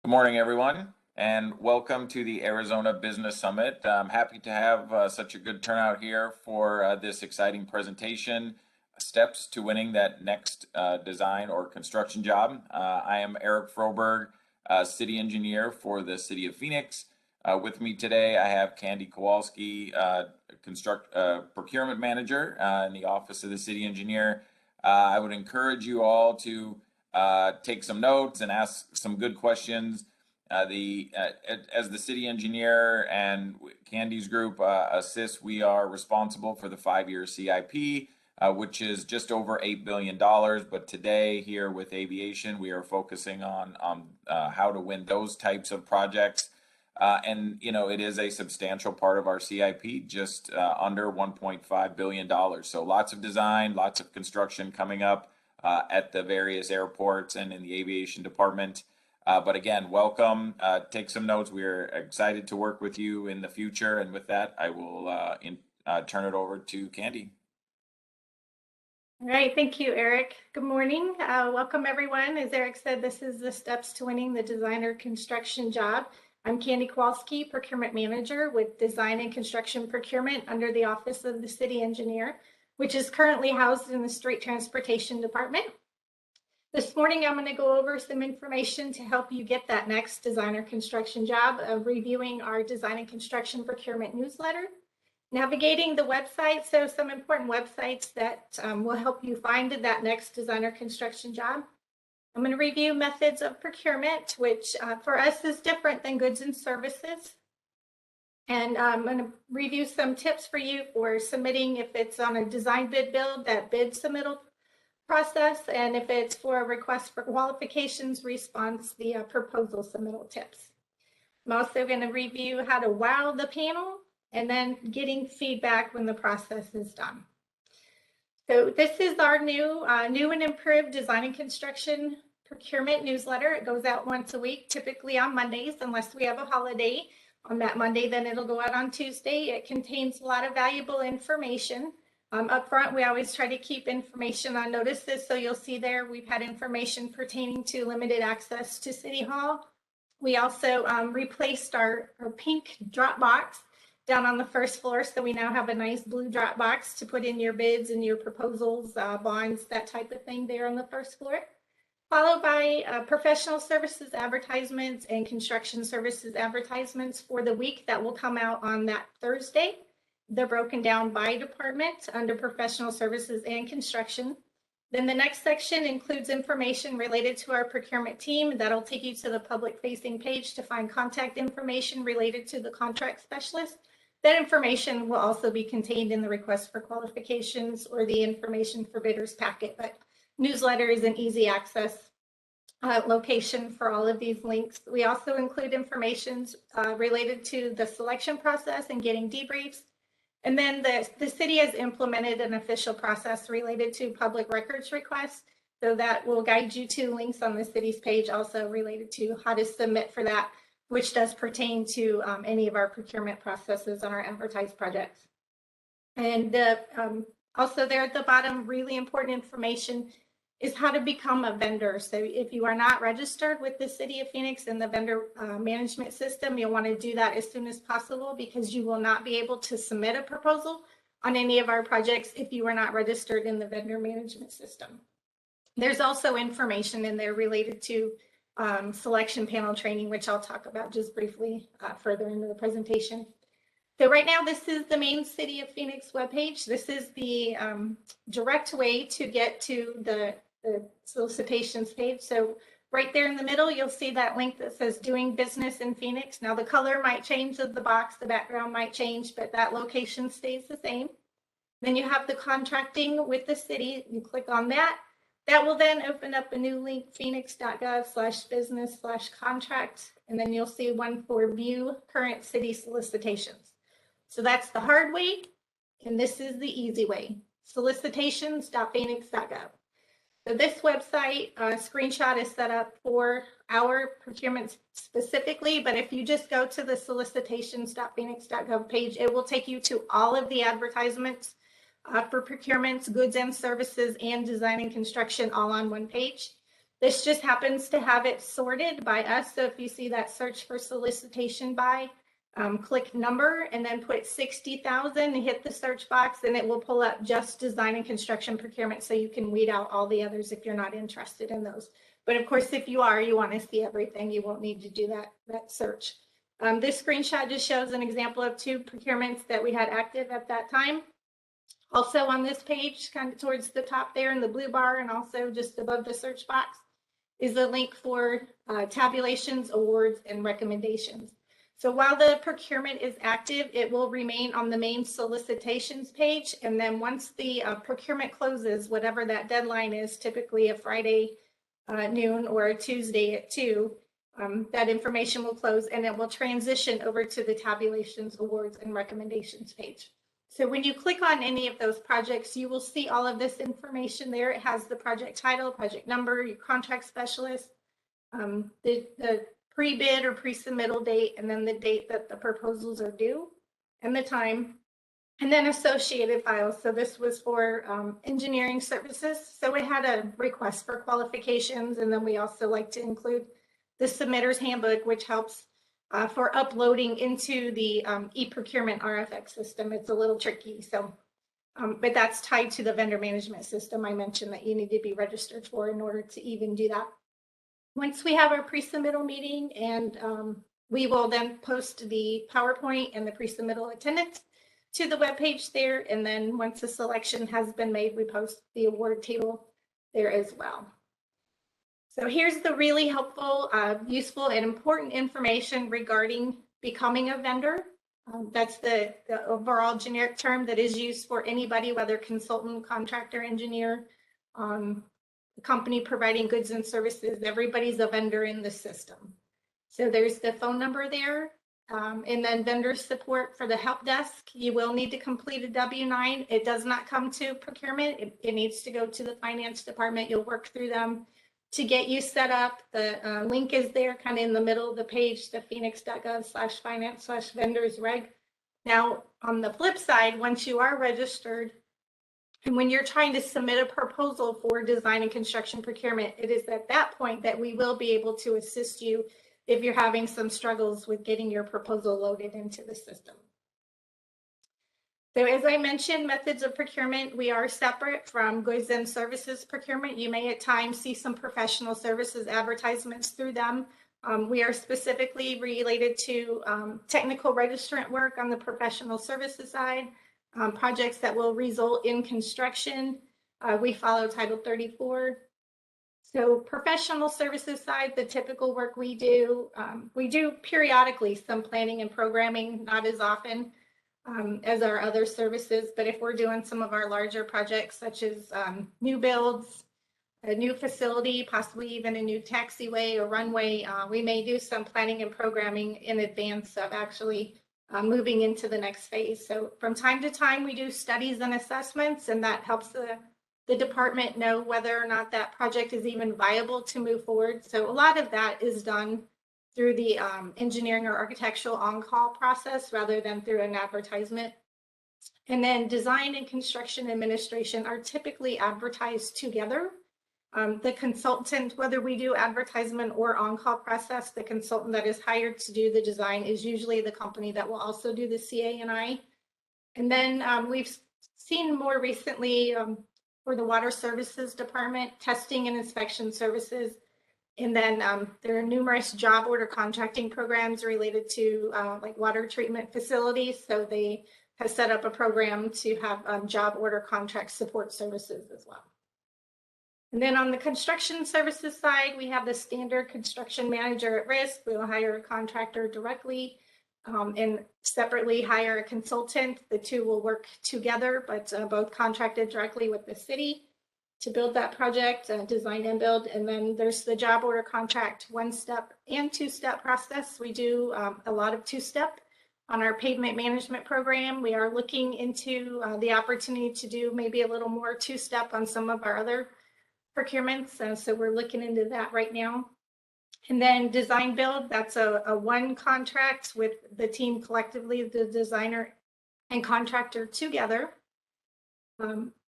Good morning, everyone, and welcome to the Arizona Business Summit. I'm happy to have such a good turnout here for this exciting presentation, Steps to Winning That Next Design or Construction Job. I am Eric Froberg, City Engineer for the City of Phoenix. With me today, I have Candy Kowalski, Procurement Manager in the Office of the City Engineer. I would encourage you all to take some notes and ask some good questions. As the city engineer and Candy's group assists, we are responsible for the 5-year CIP, which is just over $8 billion. But today here with Aviation, we are focusing on how to win those types of projects. And it is a substantial part of our CIP, just under $1.5 billion. So lots of design, lots of construction coming up at the various airports and in the aviation department. But again, welcome. Take some notes. We're excited to work with you in the future. And with that, I will turn it over to Candy. All right, thank you, Eric. Good morning. Welcome, everyone. As Eric said, this is the Steps to Winning the Designer Construction Job. I'm Candy Kowalski, Procurement Manager with Design and Construction Procurement under the Office of the City Engineer, which is currently housed in the Street Transportation Department. This morning, I'm going to go over some information to help you get that next designer construction job of reviewing our design and construction procurement newsletter, navigating the website, so some important websites that will help you find that next designer construction job. I'm going to review methods of procurement, which for us is different than goods and services. And I'm going to review some tips for you for submitting if it's on a design bid build, that bid submittal process, and if it's for a request for qualifications response, the proposal submittal tips. I'm also going to review how to wow the panel and then getting feedback when the process is done. So this is our new and improved design and construction procurement newsletter. It goes out once a week, typically on Mondays, unless we have a holiday on that Monday, then it'll go out on Tuesday. It contains a lot of valuable information. Up front, we always try to keep information on notices. So you'll see there, we've had information pertaining to limited access to City Hall. We also replaced our pink drop box down on the first floor. So we now have a nice blue drop box to put in your bids and your proposals, bonds, that type of thing there on the first floor. Followed by professional services advertisements and construction services advertisements for the week that will come out on that Thursday. They're broken down by department under professional services and construction. Then the next section includes information related to our procurement team. That'll take you to the public facing page to find contact information related to the contract specialist. That information will also be contained in the request for qualifications or the information for bidders packet, but newsletter is an easy access location for all of these links. We also include information related to the selection process and getting debriefs. And then the city has implemented an official process related to public records requests. So that will guide you to links on the city's page also related to how to submit for that, which does pertain to any of our procurement processes on our advertised projects. And also there at the bottom, really important information is how to become a vendor. So if you are not registered with the City of Phoenix in the vendor management system, you'll want to do that as soon as possible because you will not be able to submit a proposal on any of our projects if you are not registered in the vendor management system. There's also information in there related to selection panel training, which I'll talk about just briefly further into the presentation. So right now, this is the main City of Phoenix webpage. This is the direct way to get to the solicitations page. So right there in the middle, you'll see that link that says doing business in Phoenix. Now the color might change of the box, the background might change, but that location stays the same. Then you have the contracting with the city. You click on that. That will then open up a new link, phoenix.gov/business/contract. And then you'll see one for view current city solicitations. So that's the hard way. And this is the easy way, solicitations.phoenix.gov. So this website screenshot is set up for our procurement specifically, but if you just go to the solicitations.phoenix.gov page, it will take you to all of the advertisements for procurements, goods and services, and design and construction all on one page. This just happens to have it sorted by us. So if you see that search for solicitation by, click number and then put 60,000 and hit the search box, and it will pull up just design and construction procurement, so you can weed out all the others if you're not interested in those. But of course, if you are, you want to see everything, you won't need to do that search. This screenshot just shows an example of 2 procurements that we had active at that time. Also on this page, kind of towards the top there in the blue bar, and also just above the search box, is a link for tabulations, awards, and recommendations. So while the procurement is active, it will remain on the main solicitations page. And then once the procurement closes, whatever that deadline is, typically a Friday noon or a Tuesday at 2, that information will close and it will transition over to the tabulations, awards, and recommendations page. So when you click on any of those projects, you will see all of this information there. It has the project title, project number, your contract specialist, the pre-bid or pre-submittal date, and then the date that the proposals are due and the time, and then associated files. So this was for engineering services. So we had a request for qualifications, and then we also like to include the submitter's handbook, which helps for uploading into the e-procurement RFX system. It's a little tricky, so but that's tied to the vendor management system I mentioned that you need to be registered for in order to even do that. Once we have our pre-submittal meeting, and we will then post the PowerPoint and the pre-submittal attendance to the webpage there. And then once the selection has been made, we post the award table there as well. So here's the really helpful, useful, and important information regarding becoming a vendor. That's the overall generic term that is used for anybody, whether consultant, contractor, engineer, company providing goods and services. Everybody's a vendor in the system. So there's the phone number there, and then vendor support for the help desk. You will need to complete a W-9. It does not come to procurement. It needs to go to the finance department. You'll work through them to get you set up. The link is there kind of in the middle of the page, the phoenix.gov/finance/vendors-reg. Now, on the flip side, once you are registered, and when you're trying to submit a proposal for design and construction procurement, it is at that point that we will be able to assist you if you're having some struggles with getting your proposal loaded into the system. So as I mentioned, methods of procurement, we are separate from goods and services procurement. You may at times see some professional services advertisements through them. We are specifically related to technical registrant work on the professional services side, projects that will result in construction. We follow Title 34. So professional services side, the typical work we do periodically some planning and programming, not as often as our other services. But if we're doing some of our larger projects, such as new builds, a new facility, possibly even a new taxiway or runway, we may do some planning and programming in advance of actually moving into the next phase. So from time to time, we do studies and assessments, and that helps the department know whether or not that project is even viable to move forward. So a lot of that is done through the engineering or architectural on-call process rather than through an advertisement. And then design and construction administration are typically advertised together. The consultant, whether we do advertisement or on-call process, the consultant that is hired to do the design is usually the company that will also do the CA&I. And then we've seen more recently for the water services department, testing and inspection services. And then there are numerous job order contracting programs related to like water treatment facilities. So they have set up a program to have job order contract support services as well. And then on the construction services side, we have the standard construction manager at risk. We will hire a contractor directly and separately hire a consultant. The two will work together, but both contracted directly with the city to build that project, design and build. And then there's the job order contract one-step and two-step process. We do a lot of two-step on our pavement management program. We are looking into the opportunity to do maybe a little more two-step on some of our other procurements. So we're looking into that right now. And then design build, that's a one contract with the team collectively, the designer and contractor together.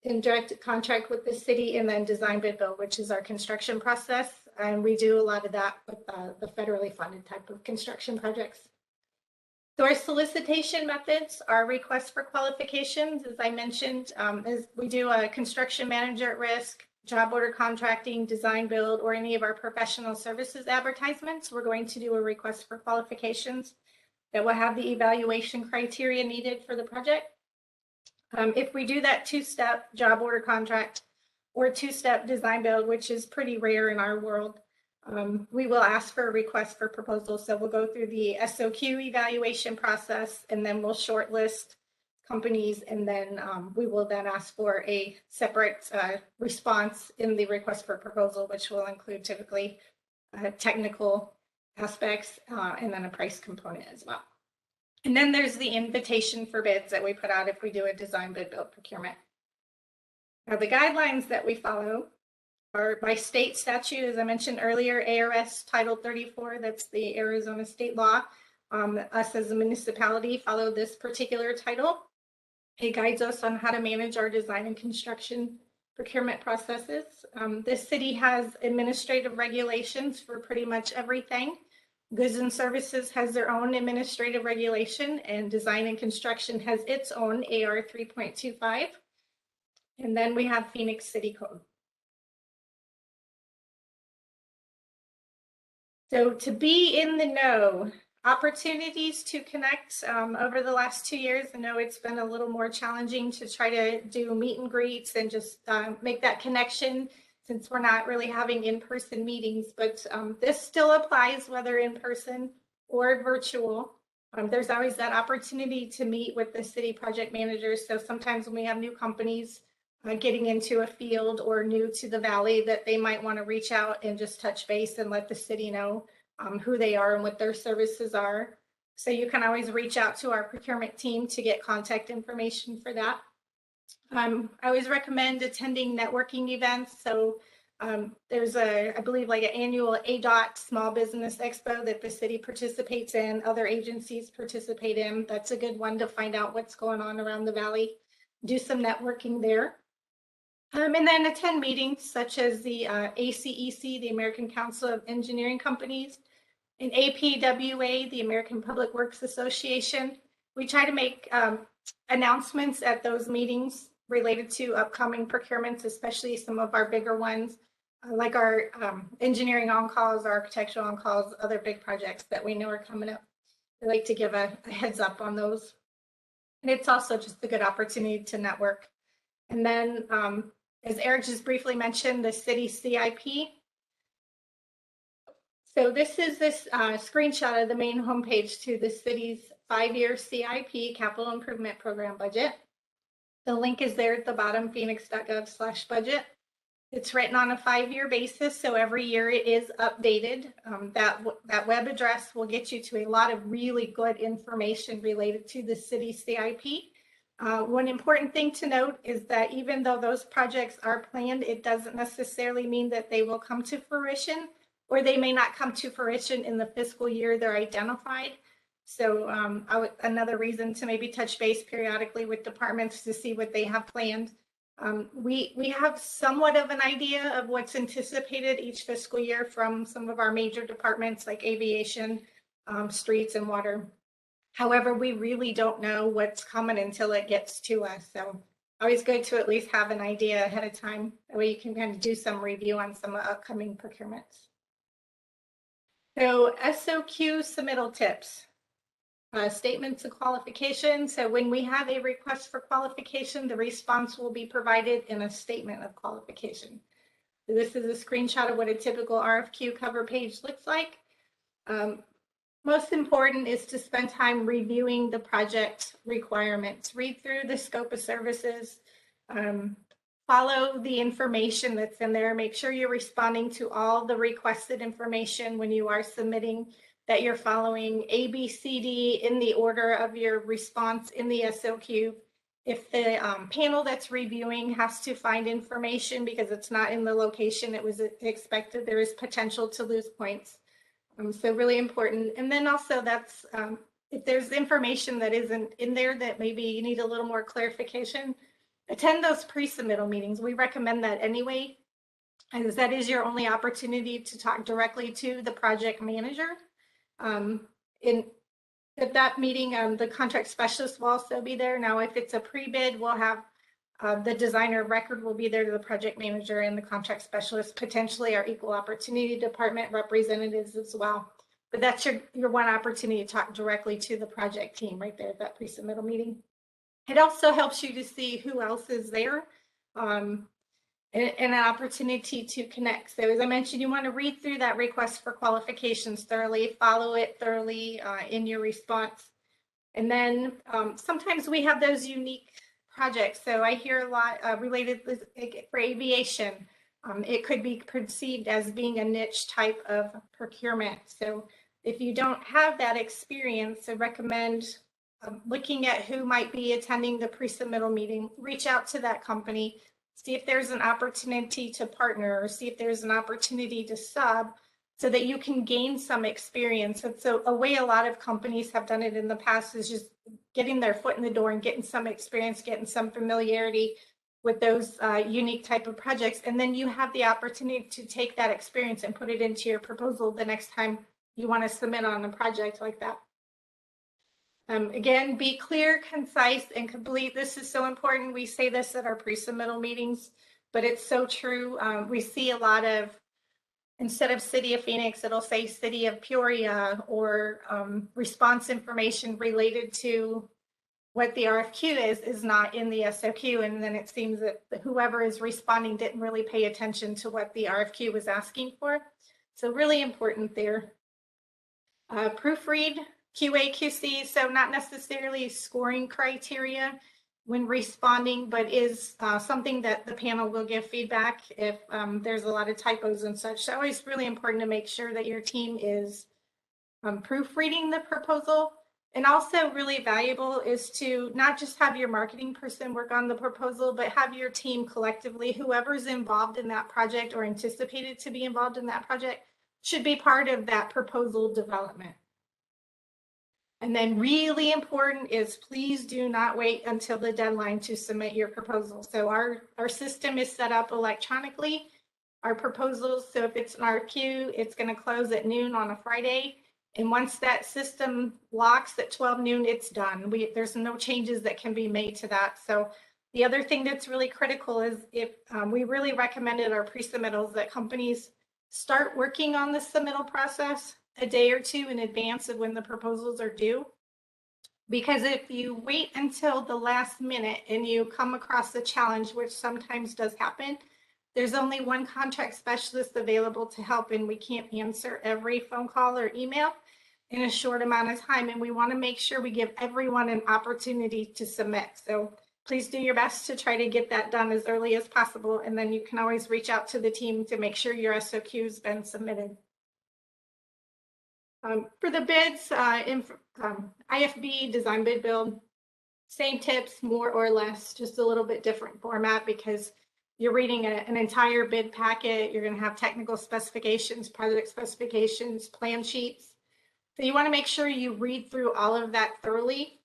In direct contract with the city. And then design bid build, which is our construction process. and we do a lot of that with the federally funded type of construction projects. So our solicitation methods are requests for qualifications, as I mentioned, is we do a construction manager at risk, job order contracting, design build, or any of our professional services advertisements. We're going to do a request for qualifications that will have the evaluation criteria needed for the project. If we do that two-step job order contract or two-step design build, which is pretty rare in our world, we will ask for a request for proposal. So we'll go through the SOQ evaluation process, and then we'll shortlist companies, and then we will then ask for a separate response in the request for proposal, which will include typically technical aspects and then a price component as well. And then there's the invitation for bids that we put out if we do a design bid build procurement. Now, the guidelines that we follow are by state statute, as I mentioned earlier, ARS Title 34, that's the Arizona state law. Us as a municipality follow this particular title. It guides us on how to manage our design and construction procurement processes. This city has administrative regulations for pretty much everything. Goods and Services has their own administrative regulation, and Design and Construction has its own AR 3.25. And then we have Phoenix City Code. So to be in the know, opportunities to connect over the last 2 years. I know it's been a little more challenging to try to do meet and greets and just make that connection since we're not really having in-person meetings, but this still applies whether in person or virtual. There's always that opportunity to meet with the city project managers. So sometimes when we have new companies getting into a field or new to the valley, that they might want to reach out and just touch base and let the city know who they are and what their services are. So you can always reach out to our procurement team to get contact information for that. I always recommend attending networking events. So there's I believe like an annual ADOT Small Business Expo that the city participates in, other agencies participate in. That's a good one to find out what's going on around the valley. Do some networking there. And then attend meetings such as the ACEC, the American Council of Engineering Companies, and APWA, the American Public Works Association. We try to make announcements at those meetings related to upcoming procurements, especially some of our bigger ones, like our engineering on-calls, architectural on-calls, other big projects that we know are coming up. We like to give a heads up on those. And it's also just a good opportunity to network. And then, as Eric just briefly mentioned, the city CIP. So this is this screenshot of the main homepage to the city's 5-year CIP, Capital Improvement Program budget. The link is there at the bottom, phoenix.gov/budget. It's written on a 5-year basis, so every year it is updated. That web address will get you to a lot of really good information related to the city CIP. One important thing to note is that even though those projects are planned, it doesn't necessarily mean that they will come to fruition, or they may not come to fruition in the fiscal year they're identified. So another reason to maybe touch base periodically with departments to see what they have planned. We have somewhat of an idea of what's anticipated each fiscal year from some of our major departments like aviation, streets, and water. However, we really don't know what's coming until it gets to us. So always good to at least have an idea ahead of time. That way you can kind of do some review on some upcoming procurements. So SOQ submittal tips. Statements of qualification. So when we have a request for qualification, the response will be provided in a statement of qualification. So this is a screenshot of what a typical RFQ cover page looks like. Most important is to spend time reviewing the project requirements. Read through the scope of services, follow the information that's in there. Make sure you're responding to all the requested information when you are submitting, that you're following A, B, C, D in the order of your response in the SOQ. If the panel that's reviewing has to find information because it's not in the location it was expected, there is potential to lose points. So really important. And then also that's, if there's information that isn't in there that maybe you need a little more clarification, attend those pre-submittal meetings. We recommend that anyway. as that is your only opportunity to talk directly to the project manager. At that meeting, the contract specialist will also be there. Now, if it's a pre-bid, we'll have the designer of record will be there to the project manager, and the contract specialist, potentially our equal opportunity department representatives as well. But that's your one opportunity to talk directly to the project team right there at that pre-submittal meeting. It also helps you to see who else is there, and an opportunity to connect. So as I mentioned, you want to read through that request for qualifications thoroughly, follow it thoroughly in your response. And then sometimes we have those unique projects. So I hear a lot related for aviation. It could be perceived as being a niche type of procurement. So if you don't have that experience, I recommend looking at who might be attending the pre-submittal meeting. Reach out to that company, see if there's an opportunity to partner, or see if there's an opportunity to sub, so that you can gain some experience. And so a way a lot of companies have done it in the past is just getting their foot in the door and getting some experience, getting some familiarity with those unique type of projects. And then you have the opportunity to take that experience and put it into your proposal the next time you want to submit on a project like that. Again, be clear, concise, and complete. This is so important. We say this at our pre-submittal meetings, but it's so true. We see a lot of, instead of City of Phoenix, it'll say City of Peoria, or response information related to what the RFQ is not in the SOQ. And then it seems that whoever is responding didn't really pay attention to what the RFQ was asking for. So really important there. Proofread, QA, QC, so not necessarily scoring criteria when responding, but is something that the panel will give feedback if there's a lot of typos and such. So always really important to make sure that your team is proofreading the proposal. And also really valuable is to not just have your marketing person work on the proposal, but have your team collectively, whoever's involved in that project or anticipated to be involved in that project, should be part of that proposal development. And then really important is please do not wait until the deadline to submit your proposal. So our system is set up electronically, our proposals. So if it's an RFQ, it's going to close at noon on a Friday. And once that system locks at 12 noon, it's done. There's no changes that can be made to that. So the other thing that's really critical is if we really recommended our pre-submittals that companies start working on the submittal process a day or two in advance of when the proposals are due. Because if you wait until the last minute and you come across a challenge, which sometimes does happen, there's only one contract specialist available to help, and we can't answer every phone call or email in a short amount of time. And we want to make sure we give everyone an opportunity to submit. So please do your best to try to get that done as early as possible. And then you can always reach out to the team to make sure your SOQ has been submitted. For the bids, IFB, design bid build, same tips, more or less, just a little bit different format because you're reading an entire bid packet. You're going to have technical specifications, project specifications, plan sheets. So you want to make sure you read through all of that thoroughly.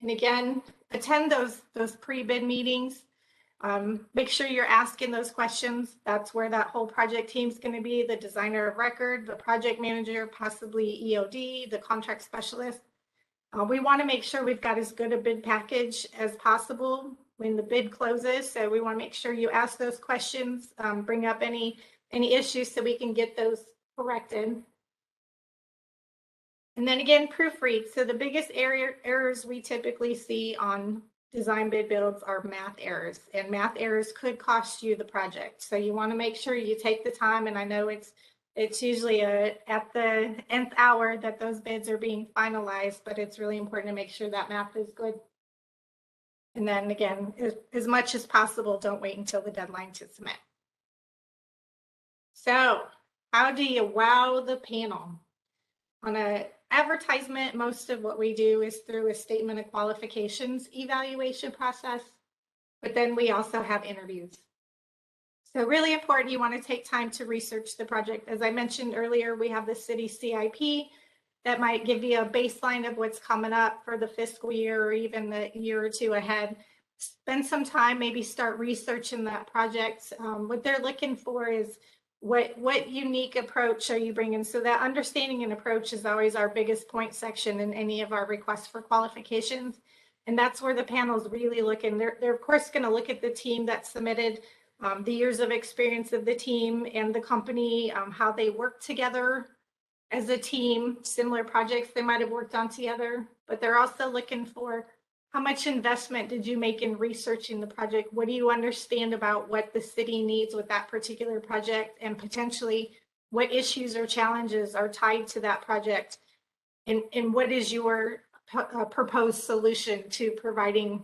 And again, attend those pre-bid meetings. Make sure you're asking those questions. That's where that whole project team is going to be, the designer of record, the project manager, possibly EOD, the contract specialist. We want to make sure we've got as good a bid package as possible when the bid closes. So we want to make sure you ask those questions, bring up any issues so we can get those corrected. And then again, proofread. So the biggest errors we typically see on design bid builds are math errors, and math errors could cost you the project. So you want to make sure you take the time, and I know it's usually at the nth hour that those bids are being finalized, but it's really important to make sure that math is good. And then again, as much as possible, don't wait until the deadline to submit. So how do you wow the panel? On an advertisement, most of what we do is through a statement of qualifications evaluation process, but then we also have interviews. So really important, you want to take time to research the project. As I mentioned earlier, we have the city CIP that might give you a baseline of what's coming up for the fiscal year or even the year or two ahead. spend some time, maybe start researching that project. What they're looking for is what unique approach are you bringing? So that understanding and approach is always our biggest point section in any of our requests for qualifications. And that's where the panel is really looking. They're of course going to look at the team that submitted, the years of experience of the team and the company, how they work together as a team, similar projects they might have worked on together. But they're also looking for how much investment did you make in researching the project? What do you understand about what the city needs with that particular project, and potentially what issues or challenges are tied to that project? And what is your proposed solution to providing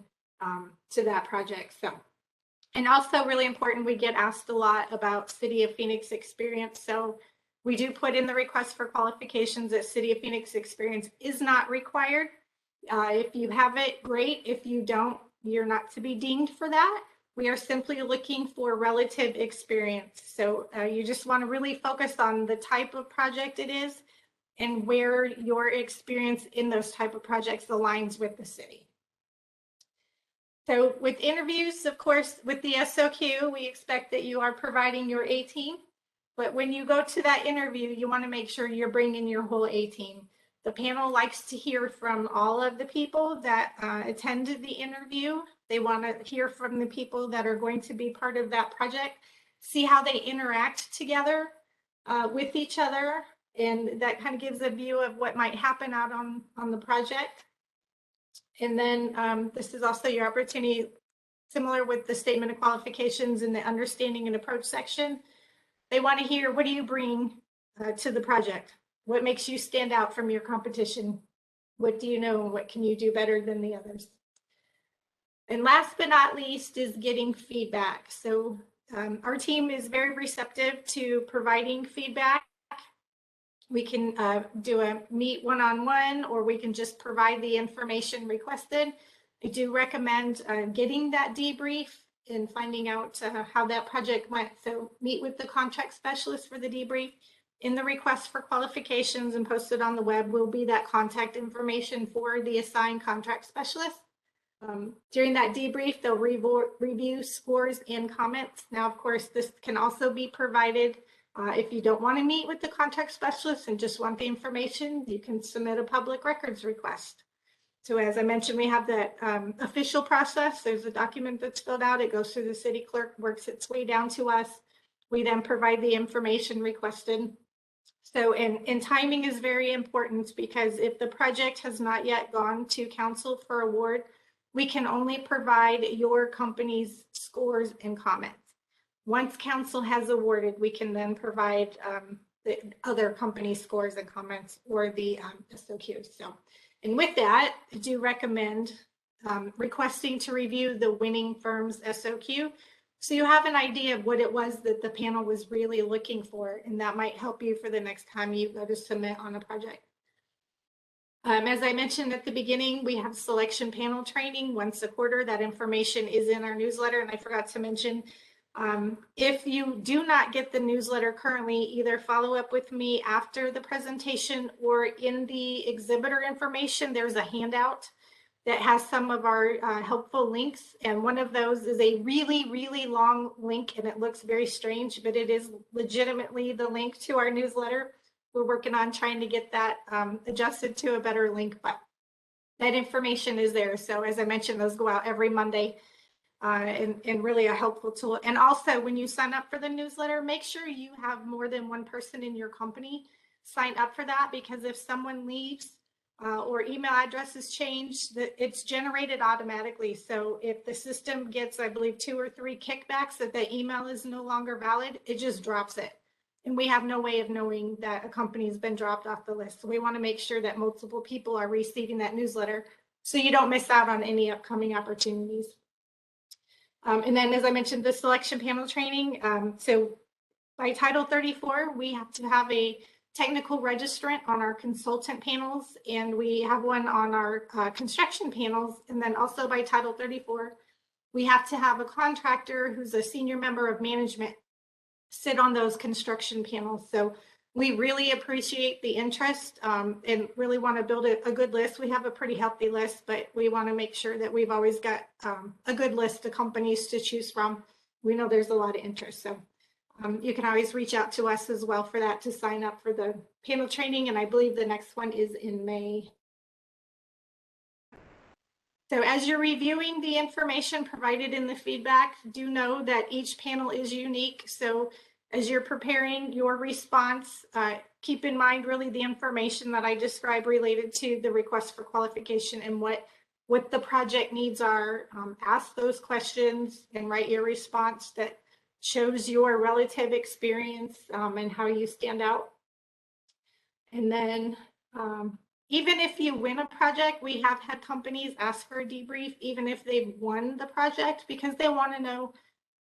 to that project? So, and also really important, we get asked a lot about City of Phoenix experience. So we do put in the request for qualifications that City of Phoenix experience is not required. If you have it, great. If you don't, you're not to be dinged for that. We are simply looking for relative experience. So you just want to really focus on the type of project it is and where your experience in those type of projects aligns with the city. So with interviews, of course, with the SOQ, we expect that you are providing your A team. But when you go to that interview, you want to make sure you're bringing your whole A team. The panel likes to hear from all of the people that attended the interview. They want to hear from the people that are going to be part of that project, see how they interact together with each other. And that kind of gives a view of what might happen out on the project. And then this is also your opportunity, similar with the statement of qualifications in the understanding and approach section. They want to hear, what do you bring to the project? What makes you stand out from your competition? What do you know? What can you do better than the others? And last but not least is getting feedback. So our team is very receptive to providing feedback. We can do a meet one-on-one, or we can just provide the information requested. I do recommend getting that debrief and finding out how that project went. So meet with the contract specialist for the debrief. In the request for qualifications and posted on the web will be that contact information for the assigned contract specialist. During that debrief, they'll review scores and comments. Now, of course, this can also be provided if you don't want to meet with the contract specialist and just want the information, you can submit a public records request. So as I mentioned, we have that official process. There's a document that's filled out. It goes through the city clerk, works its way down to us. We then provide the information requested. So, and timing is very important, because if the project has not yet gone to council for award, we can only provide your company's scores and comments. Once council has awarded, we can then provide the other company scores and comments, or the SOQs. So, and with that, I do recommend requesting to review the winning firm's SOQ, so you have an idea of what it was that the panel was really looking for, and that might help you for the next time you go to submit on a project. As I mentioned at the beginning, we have selection panel training once a quarter. That information is in our newsletter, and I forgot to mention, if you do not get the newsletter currently, either follow up with me after the presentation, or in the exhibitor information, there's a handout that has some of our helpful links. And one of those is a really, really long link, and it looks very strange, but it is legitimately the link to our newsletter. We're working on trying to get that adjusted to a better link, but that information is there. So as I mentioned, those go out every Monday, and really a helpful tool. And also, when you sign up for the newsletter, make sure you have more than one person in your company sign up for that, because if someone leaves or email addresses change, it's generated automatically. So if the system gets, I believe, 2 or 3 kickbacks that the email is no longer valid, it just drops it. And we have no way of knowing that a company has been dropped off the list. So we want to make sure that multiple people are receiving that newsletter, so you don't miss out on any upcoming opportunities. And then, as I mentioned, the selection panel training. So by Title 34, we have to have a technical registrant on our consultant panels, and we have one on our construction panels. And then also by Title 34, we have to have a contractor who's a senior member of management sit on those construction panels. So We really appreciate the interest and really want to build a good list. We have a pretty healthy list, but we want to make sure that we've always got a good list of companies to choose from. We know there's a lot of interest, so you can always reach out to us as well for that to sign up for the panel training. And I believe the next one is in May. So as you're reviewing the information provided in the feedback, do know that each panel is unique. So as you're preparing your response, keep in mind really the information that I described related to the request for qualification and what the project needs are. Ask those questions and write your response that shows your relative experience and how you stand out. And then even if you win a project, we have had companies ask for a debrief, even if they've won the project, because they want to know,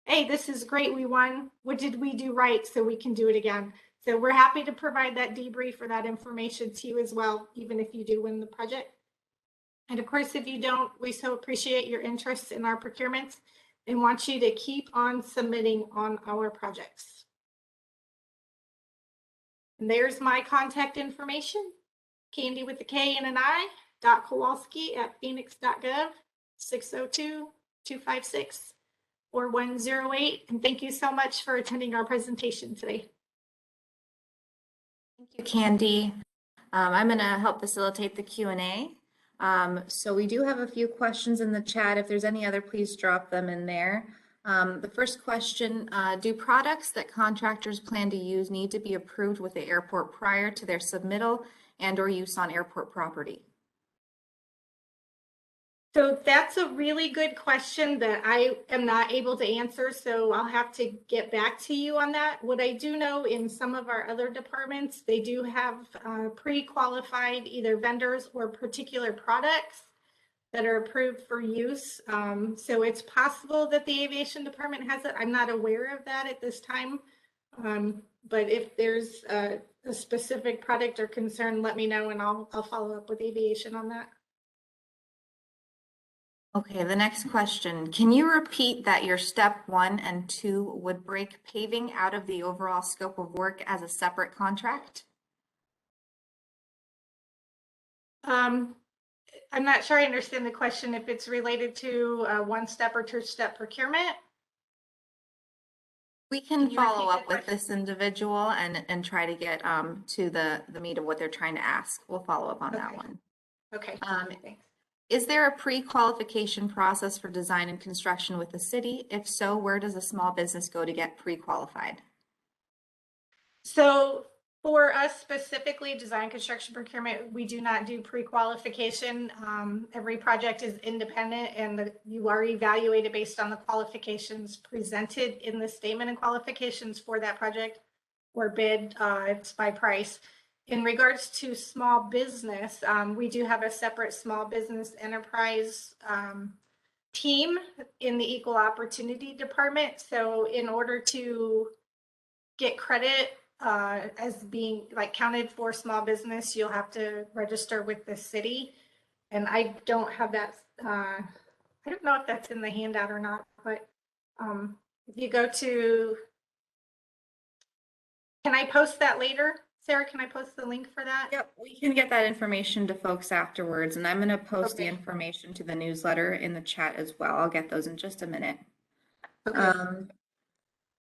hey, this is great, we won. What did we do right so we can do it again? So we're happy to provide that debrief or that information to you as well, even if you do win the project. And of course, if you don't, we so appreciate your interest in our procurements and want you to keep on submitting on our projects. And there's my contact information. Candy with the K and an I, .kowalski@phoenix.gov, 602-256-4108. And thank you so much for attending our presentation today. Thank you, Candy. I'm going to help facilitate the Q&A. So we do have a few questions in the chat. If there's any other, please drop them in there. The first question, do products that contractors plan to use need to be approved with the airport prior to their submittal and or use on airport property? So that's a really good question that I am not able to answer, so I'll have to get back to you on that. What I do know in some of our other departments, they do have pre-qualified either vendors or particular products that are approved for use. So it's possible that the aviation department has it. I'm not aware of that at this time. But if there's a specific product or concern, let me know and I'll follow up with aviation on that. Okay, the next question. Can you repeat that your step 1 and 2 would break paving out of the overall scope of work as a separate contract? I'm not sure I understand the question. If it's related to one-step or two-step procurement? We can follow up with this individual and try to get to the meat of what they're trying to ask. We'll follow up on that one. Okay. Thanks. Is there a pre-qualification process for design and construction with the city? If so, where does a small business go to get pre-qualified? So for us specifically, design, construction, procurement, we do not do pre-qualification. Every project is independent and you are evaluated based on the qualifications presented in the statement and qualifications for that project or bid. It's by price. In regards to small business, we do have a separate small business enterprise team in the equal opportunity department. So in order to get credit as being like counted for small business, you'll have to register with the city. And I don't have that. I don't know if that's in the handout or not, but if you go to, can I post that later? Sarah, can I post the link for that? Yep, we can get that information to folks afterwards, and I'm going to post the Okay. information to the newsletter in the chat as well. I'll get those in just a minute. Okay.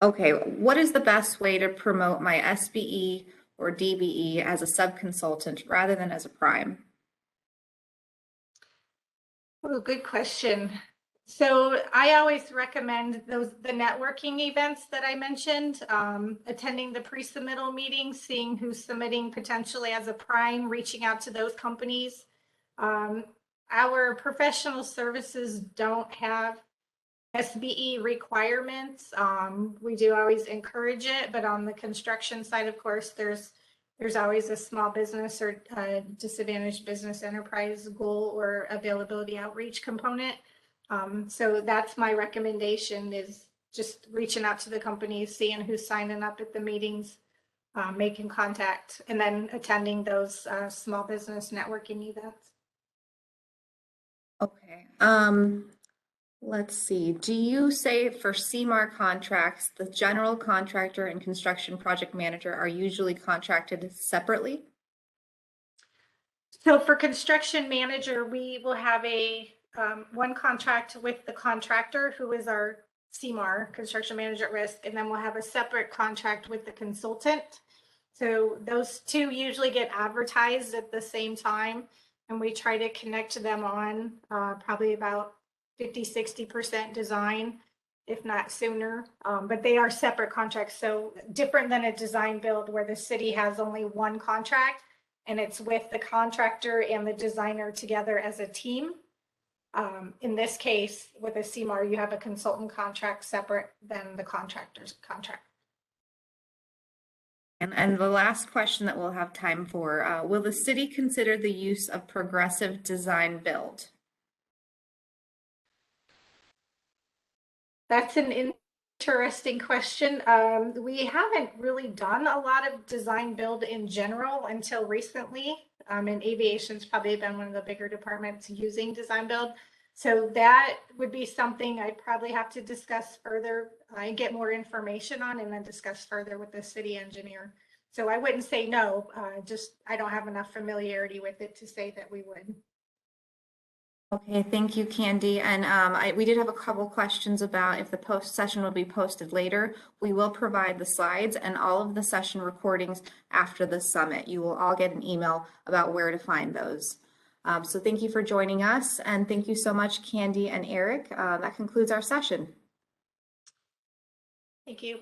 Okay, what is the best way to promote my SBE or DBE as a subconsultant rather than as a prime? Oh, good question. So I always recommend the networking events that I mentioned, attending the pre-submittal meetings, seeing who's submitting potentially as a prime, reaching out to those companies. Our professional services don't have SBE requirements. We do always encourage it, but on the construction side, of course, there's always a small business or disadvantaged business enterprise goal or availability outreach component. So that's my recommendation, is just reaching out to the companies, seeing who's signing up at the meetings, making contact, and then attending those small business networking events. Okay. Let's see, do you say for CMAR contracts, the general contractor and construction project manager are usually contracted separately? So for construction manager, we will have a one contract with the contractor, who is our CMAR, construction manager at risk, and then we'll have a separate contract with the consultant. So those two usually get advertised at the same time, and we try to connect them on probably about 50–60% design, if not sooner. But they are separate contracts, so different than a design build where the city has only one contract and it's with the contractor and the designer together as a team. In this case, with a CMAR, you have a consultant contract separate than the contractor's contract. And the last question that we'll have time for, will the city consider the use of progressive design build? That's an interesting question. We haven't really done a lot of design build in general until recently. And aviation's probably been one of the bigger departments using design build. So that would be something I'd probably have to discuss further and get more information on, and then discuss further with the city engineer. So I wouldn't say no, just I don't have enough familiarity with it to say that we would. Okay, thank you, Candy. And we did have a couple questions about if the session will be posted later. We will provide the slides and all of the session recordings after the summit. You will all get an email about where to find those. So thank you for joining us, and thank you so much, Candy and Eric. That concludes our session. Thank you.